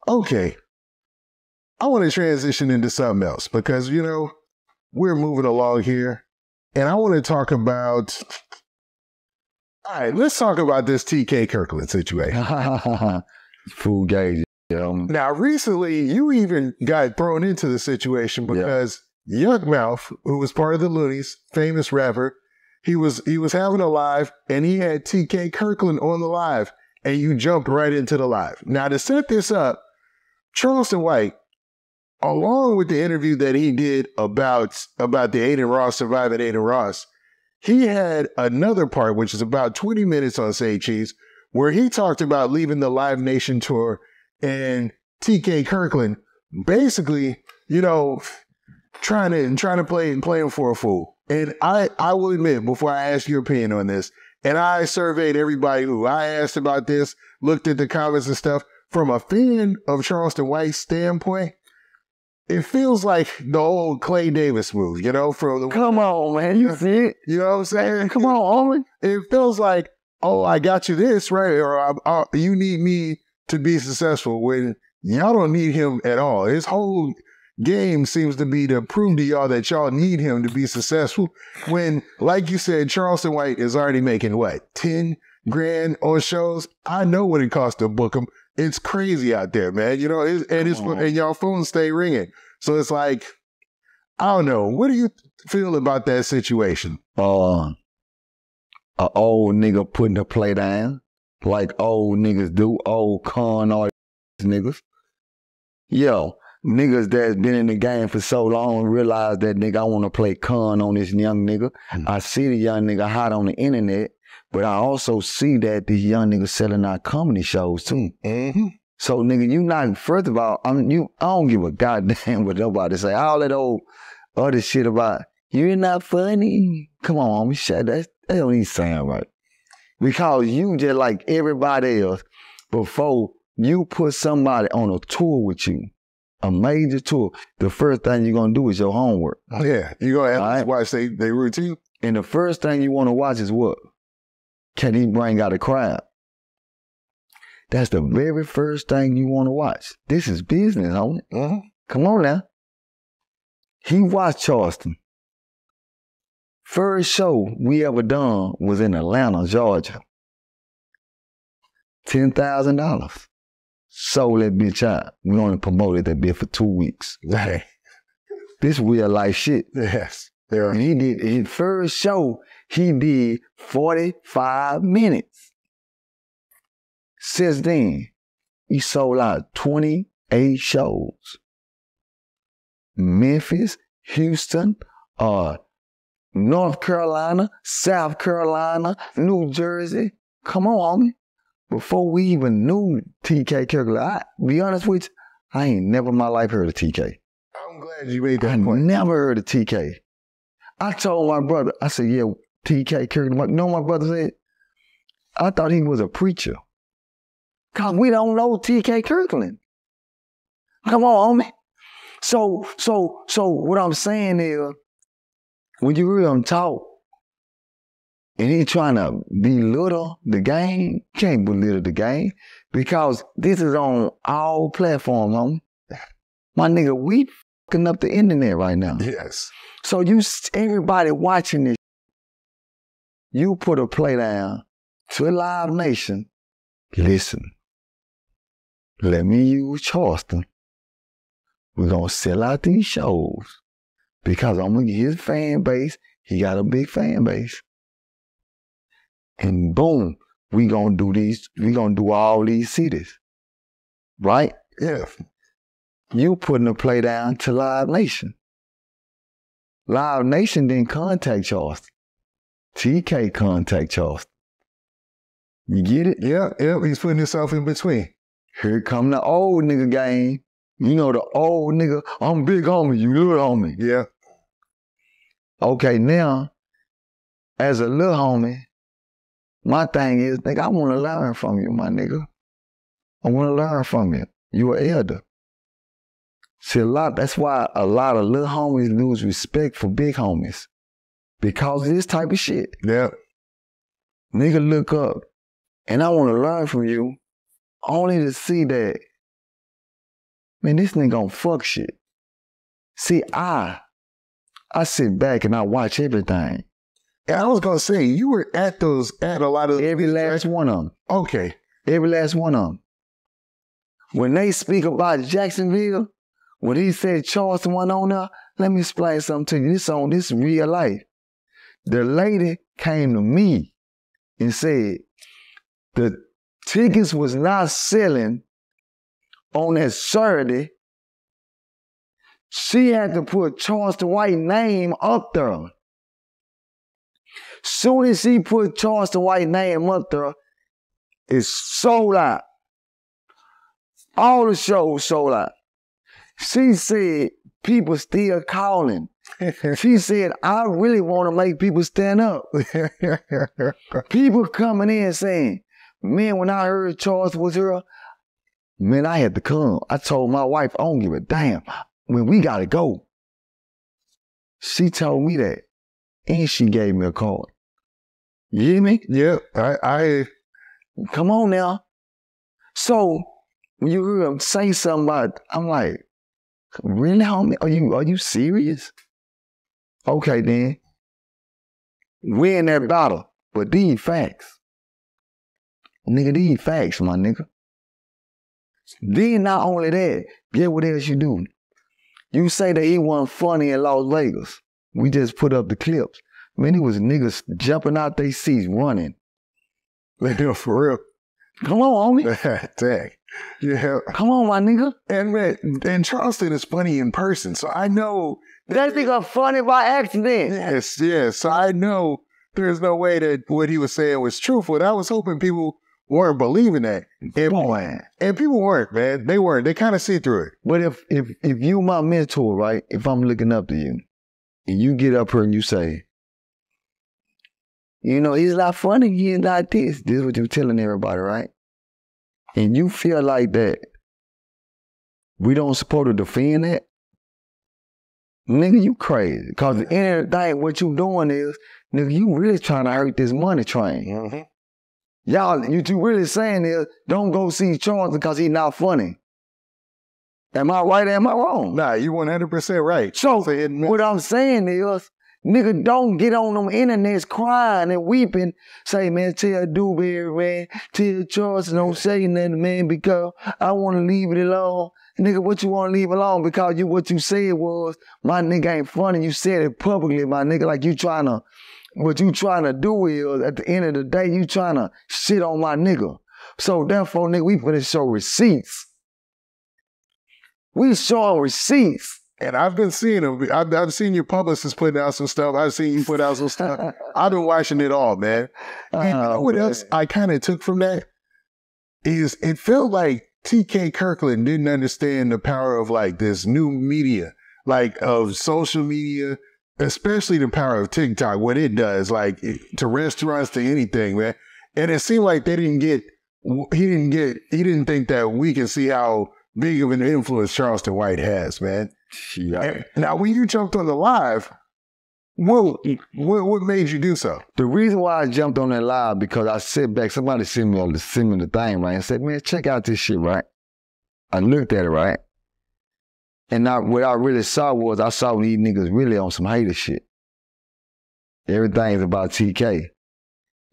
okay, I want to transition into something else because, you know, we're moving along here and I want to talk about, all right, let's talk about this TK Kirkland situation. Fool gauge. Now, recently, you even got thrown into the situation because Yuck Mouth, who was part of the Loonies, famous rapper, he was having a live and he had TK Kirkland on the live and you jumped right into the live. Now, to set this up, Charleston White, along with the interview that he did about the Adin Ross surviving Adin Ross, he had another part, which is about 20 minutes on Say Cheese, where he talked about leaving the Live Nation tour and TK Kirkland basically, you know, trying to play him for a fool. And I will admit, before I ask your opinion on this, and I surveyed everybody who I asked about this, looked at the comments and stuff, from a fan of Charleston White's standpoint, it feels like the old Clay Davis move, you know, Come on, man, you see it? You know what I'm saying? Come on, homie. It feels like, oh, I got you this, right? Or you need me to be successful when y'all don't need him at all. His whole game seems to be to prove to y'all that y'all need him to be successful when, like you said, Charleston White is already making what, 10 grand on shows? I know what it costs to book him. It's crazy out there, man. You know, and y'all phones stay ringing. So it's like, I don't know. What do you feel about that situation? An old nigga putting the play down like old niggas do, old con artist niggas. Yo, niggas that's been in the game for so long realize that nigga, I want to play con on this young nigga. Mm-hmm. I see the young nigga hot on the internet, but I also see that these young niggas selling out comedy shows too. Mm-hmm. So nigga, you not, first of all, I don't give a goddamn what nobody say. All that old other shit about, you're not funny. Come on, homie, shut that don't even sound right. Because you just like everybody else, before you put somebody on a tour with you, a major tour, the first thing you're going to do is your homework. Yeah, you're going to have to watch their routine. And the first thing you want to watch is what? Can he bring out a crowd? That's the very first thing you want to watch. This is business, homie. Mm-hmm. Come on now. He watched Charleston. First show we ever done was in Atlanta, Georgia. $10,000. Sold that bitch out. We only promoted that bitch for 2 weeks. Hey. This real life shit. Yes. And he did his first show, he did 45 minutes. Since then, he sold out 28 shows. Memphis, Houston, North Carolina, South Carolina, New Jersey. Come on, homie. Before we even knew TK Kirkland, I be honest with you, I ain't never in my life heard of TK. I'm glad you made that point. I never heard of TK. I told my brother, I said, yeah, TK Kirkland. You know what my brother said? I thought he was a preacher. Because we don't know TK Kirkland. Come on, homie. So what I'm saying is, when you hear him talk, and he trying to belittle the game, can't belittle the game, because this is on all platforms, homie. My nigga, we fucking up the internet right now. Yes. So everybody watching this, you put a play down to Live Nation. Listen, let me use Charleston. We're going to sell out these shows because I'm going to get his fan base. He got a big fan base. And boom, we going to do all these cities. Right? Yeah. You putting a play down to Live Nation. Live Nation didn't contact Charleston. TK contact Charleston. You get it? Yeah, he's putting himself in between. Here come the old nigga game. You know the old nigga, I'm big homie, you little homie. Yeah. Okay, now, as a little homie, my thing is, nigga, I want to learn from you, my nigga. I want to learn from you. You an elder. See, that's why a lot of little homies lose respect for big homies. Because of this type of shit. Yeah. Nigga, look up. And I want to learn from you only to see that, man, this nigga on fuck shit. See, I sit back and I watch everything. And I was gonna say, you were at a lot of Every last one of them. Okay. Every last one of them. When they speak about Jacksonville, when he said Charleston went on there, let me explain something to you. This is real life. The lady came to me and said the tickets was not selling on that Saturday. She had to put Charleston White name up there. Soon as she put Charleston White name up there, it's sold out. All the shows sold out. She said people still calling. She said, I really want to make people stand up. People coming in saying, man, when I heard Charles was here, man, I had to come. I told my wife, I don't give a damn. When we got to go. She told me that. And she gave me a card. You hear me? Yeah, I Come on now. So, when you hear him say something about, I'm like, really, homie? Are you serious? Okay, then. We in that battle, but these facts. Nigga, these facts, my nigga. Then not only that, get what else you do. You say that he wasn't funny in Las Vegas. We just put up the clips. Man, it was niggas jumping out their seats running. For real. Come on, homie. Dang. Yeah. Come on, my nigga. And man, and Charleston is funny in person, so I know that nigga funny by accident. Yes. So I know there's no way that what he was saying was truthful. And I was hoping people weren't believing that. And people weren't, man. They weren't. They kind of see through it. But if you my mentor, right? If I'm looking up to you, and you get up here and you say, you know, he's not funny, he's not this. This is what you're telling everybody, right? And you feel like that we don't support to defend that, nigga, you crazy. Because at the end of the day, what you doing is, nigga, you really trying to hurt this money train. Mm-hmm. Y'all, you really saying is, don't go see Charles because he's not funny. Am I right or am I wrong? Nah, you 100% right. So, what I'm saying is, nigga, don't get on them internets crying and weeping. Say, man, tell Dewberry, man, tell Charles, don't say nothing, man, because I want to leave it alone. Nigga, what you want to leave alone? Because what you said was, my nigga ain't funny. You said it publicly, my nigga, like what you trying to do is, at the end of the day, you trying to shit on my nigga. So, therefore, nigga, we finna show receipts. We showing receipts. And I've been seeing them. I've seen your publicist putting out some stuff. I've seen you put out some stuff. I've been watching it all, man. And you know what else I kind of took from that is it felt like TK Kirkland didn't understand the power of like this new media, like of social media, especially the power of TikTok, what it does, like to restaurants, to anything, man. And it seemed like he didn't think that we can see how big of an influence Charleston White has, man. Yeah. Now, when you jumped on the live, what made you do so? The reason why I jumped on that live, because I sit back, somebody sent me the thing, right, and said, man, check out this shit, right? I looked at it, right? And what I really saw was, I saw these niggas really on some hater shit. Everything's about TK.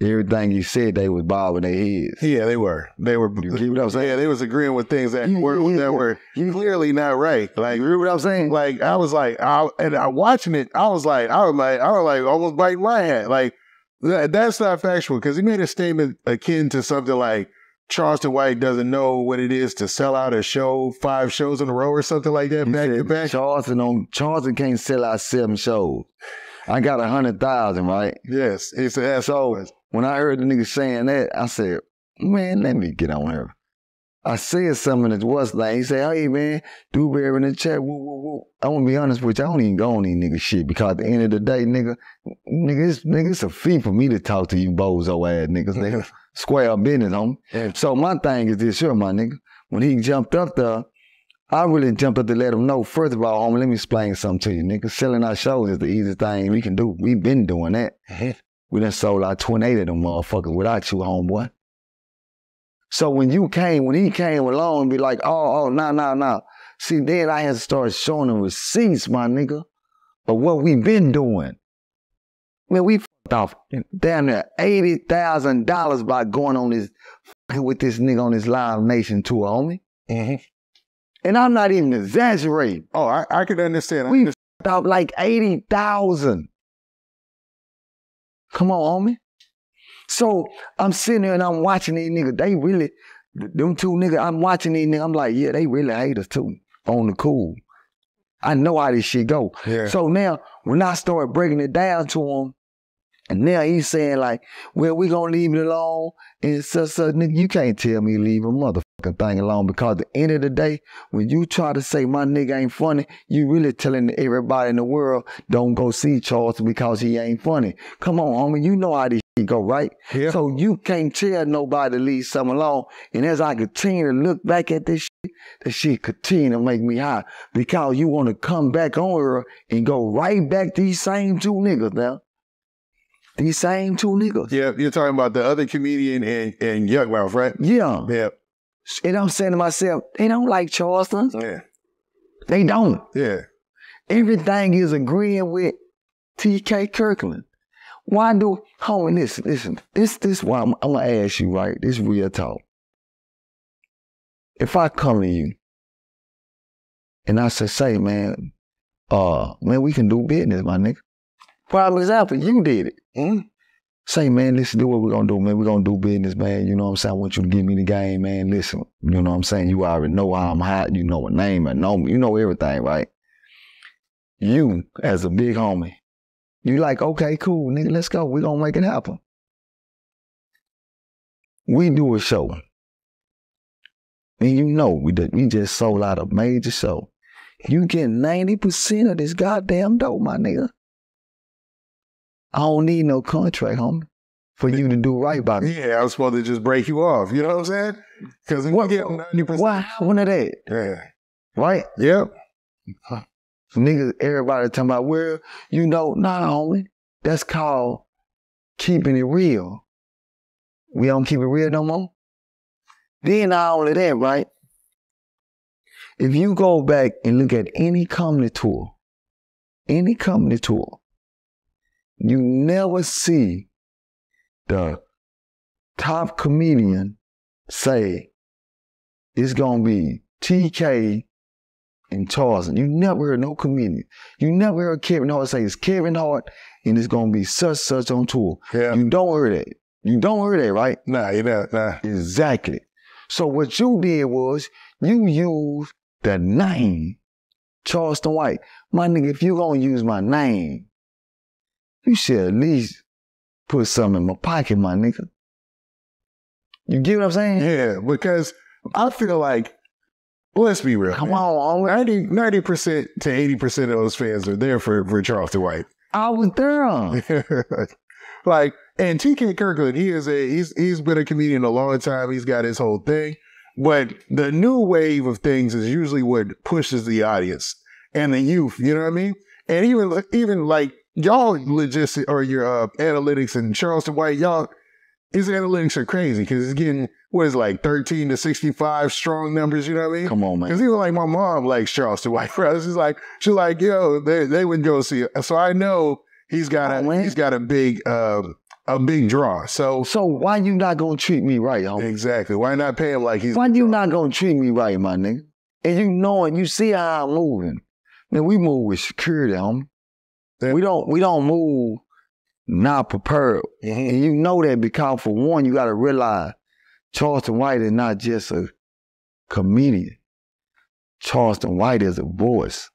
Everything you said, they was bobbing their heads. Yeah, they were. You get what I'm saying? Yeah, they was agreeing with things that were clearly not right. Like, you hear what I'm saying? Like, I was like, watching it, I was like almost biting my hand. Like, that's not factual, because he made a statement akin to something like, Charleston White doesn't know what it is to sell out a show, 5 shows in a row or something like that, back to back. Charleston can't sell out 7 shows. I got 100,000, right? Yes, it's an asshole. So when I heard the nigga saying that, I said, man, let me get on here. I said something that was like, he said, hey, man, Dewberry in the chat, woo, woo, woo. I want to be honest with you, I don't even go on these nigga shit, because at the end of the day, nigga, it's a fee for me to talk to you bozo ass niggas, nigga. Square up business, homie. Yeah. So my thing is this here, my nigga. When he jumped up there, I really jumped up to let him know, first of all, homie, let me explain something to you, nigga. Selling our shows is the easiest thing we can do. We've been doing that. We done sold out 28 of them motherfuckers without you, homeboy. So when he came along and be like, oh, nah. See, then I had to start showing them receipts, my nigga, of what we been doing. Man, we fucked off down there $80,000 by going on this, with this nigga on this Live Nation tour, homie. Mm-hmm. And I'm not even exaggerating. Oh, I can understand. We fucked off like 80,000. Come on, homie. So I'm sitting there and I'm watching these niggas. They really, them two niggas, I'm watching these niggas. I'm like, yeah, they really hate us too. On the cool. I know how this shit go. Yeah. So now, when I started breaking it down to him, and now he's saying like, well, we gonna leave it alone. And such, nigga, you can't tell me to leave a motherfucking thing alone, because at the end of the day, when you try to say my nigga ain't funny, you really telling everybody in the world, don't go see Charleston because he ain't funny. Come on, homie, you know how this shit go, right? Yeah. So you can't tell nobody to leave something alone. And as I continue to look back at this shit, that shit continue to make me high, because you want to come back on her and go right back to these same two niggas now. These same two niggas. Yeah, you're talking about the other comedian and Young Mouth, right? Yeah. Yeah. And I'm saying to myself, they don't like Charleston. Yeah. They don't. Yeah. Everything is agreeing with T.K. Kirkland. Why do, homie, listen, this why I'm going to ask you, right? This real talk. If I come to you and I say, man, we can do business, my nigga. Prime example, you did it. Mm-hmm. Say, man, listen, do what we're going to do, man. We're going to do business, man. You know what I'm saying? I want you to give me the game, man. Listen, you know what I'm saying? You already know how I'm hot. You know my name. I know me. You know everything, right? You, as a big homie, you like, okay, cool, nigga, let's go. We're going to make it happen. We do a show. And you know, we just sold out a major show. You get 90% of this goddamn dough, my nigga. I don't need no contract, homie, for you to do right by me. Yeah, I was supposed to just break you off. You know what I'm saying? Because if you get 90%. What happened to that? Yeah. Right? Yep. Niggas, everybody talking about, well, you know, nah, homie. That's called keeping it real. We don't keep it real no more. Then not only that, right? If you go back and look at any comedy tour, you never see the top comedian say it's gonna be TK and Charleston. You never heard no comedian. You never heard Kevin Hart say it's Kevin Hart and it's gonna be such on tour. Yeah. You don't hear that. You don't hear that, right? Nah, you know, nah. Exactly. So what you did was you used the name Charleston White. My nigga, if you gonna use my name, you should at least put something in my pocket, my nigga. You get what I'm saying? Yeah, because I feel like, let's be real. Come on, 90% to 80% of those fans are there for Charleston White. I was there. Like, and T.K. Kirkland, he's been a comedian a long time. He's got his whole thing. But the new wave of things is usually what pushes the audience and the youth, you know what I mean? And even like, y'all logistics or your analytics and Charleston White, his analytics are crazy because it's getting, what is it, like 13 to 65 strong numbers, you know what I mean? Come on, man. Because even like my mom likes Charleston White, bro. She's like, yo, they would go see it. So I know he's got a big draw. So why you not gonna treat me right, homie? Exactly. Why not pay him like he's... Why you not gonna treat me right, my nigga? And you knowing, you see how I'm moving. Man, we move with security, homie. Yeah. We don't move not prepared. Mm-hmm. And you know that because, for one, you got to realize Charleston White is not just a comedian. Charleston White is a voice.